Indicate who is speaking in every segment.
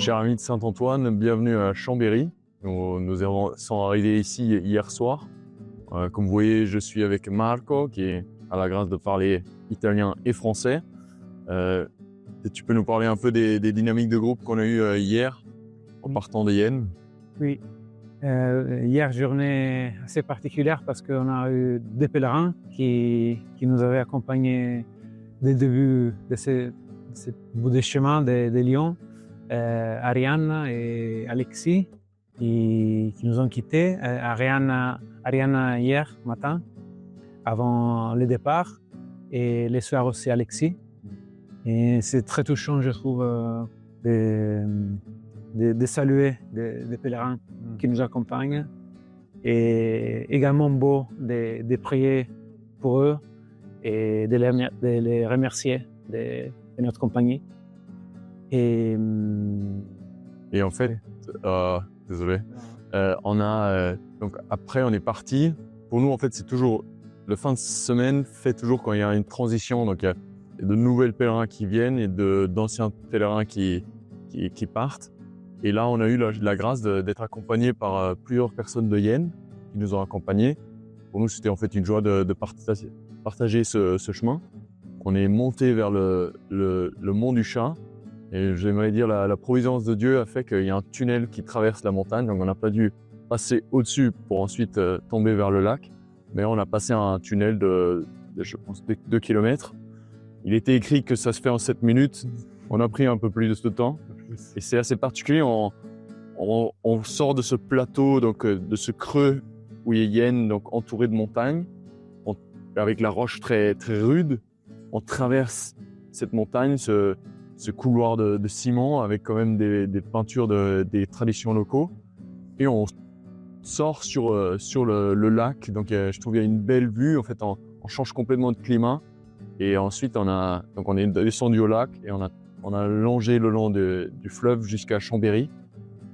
Speaker 1: Chers amis de Saint-Antoine, bienvenue à Chambéry. Nous sommes arrivés ici hier soir. Comme vous voyez, je suis avec Marco qui a la grâce de parler italien et français. Tu peux nous parler un peu des dynamiques de groupe qu'on a eues hier en partant de Yen?
Speaker 2: Oui, hier journée assez particulière parce qu'on a eu des pèlerins qui nous avaient accompagnés dès le début de ce bout de chemin de Lyon. Ariane et Alexis qui nous ont quittés. Ariane hier matin avant le départ et le soir aussi Alexis. Et c'est très touchant, je trouve, de saluer des pèlerins qui nous accompagnent et également beau de prier pour eux et de les remercier de notre compagnie. Et
Speaker 1: en fait, désolé, donc après on est parti. Pour nous, en fait, c'est toujours le fin de semaine fait toujours quand il y a une transition. Donc il y a de nouvelles pèlerins qui viennent et d'anciens pèlerins qui partent. Et là, on a eu la grâce d'être accompagnés par plusieurs personnes de Yen qui nous ont accompagnés. Pour nous, c'était en fait une joie de partager ce chemin. On est monté vers le mont du Chat. Et j'aimerais dire la providence de Dieu a fait qu'il y a un tunnel qui traverse la montagne. Donc on n'a pas dû passer au-dessus pour ensuite tomber vers le lac. Mais on a passé un tunnel de je pense, 2 km. Il était écrit que ça se fait en 7 minutes. On a pris un peu plus de ce temps. Et c'est assez particulier. On sort de ce plateau, donc de ce creux où il y a Yen, donc entouré de montagnes, avec la roche très, très rude. On traverse cette montagne, ce couloir de ciment avec quand même des peintures des traditions locaux. Et on sort sur le lac. Donc je trouve qu'il y a une belle vue. En fait, on change complètement de climat. Et ensuite, on est descendu au lac et on a longé le long du fleuve jusqu'à Chambéry,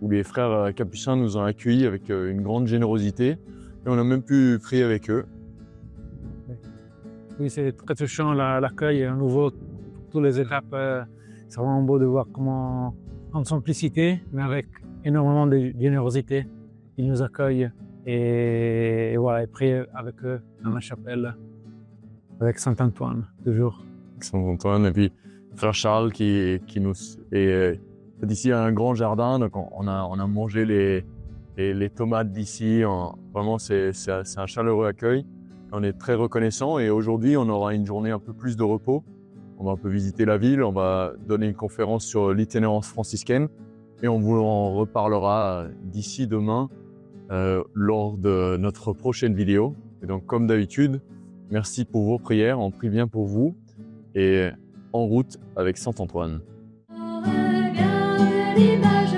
Speaker 1: où les frères capucins nous ont accueillis avec une grande générosité. Et on a même pu prier avec eux.
Speaker 2: Oui, c'est très touchant l'accueil à nouveau, toutes les étapes. C'est vraiment beau de voir comment, en simplicité, mais avec énormément de générosité, ils nous accueillent et voilà, et prier avec eux dans la chapelle, avec Saint-Antoine, toujours.
Speaker 1: Saint-Antoine, et puis frère Charles qui nous... Et ici, il y a un grand jardin, donc on a mangé les tomates d'ici. Vraiment, c'est un chaleureux accueil. On est très reconnaissants et aujourd'hui, on aura une journée un peu plus de repos. On va un peu visiter la ville, on va donner une conférence sur l'itinérance franciscaine et on vous en reparlera d'ici demain lors de notre prochaine vidéo. Et donc, comme d'habitude, merci pour vos prières, on prie bien pour vous et en route avec Saint-Antoine.
Speaker 3: Regarde l'image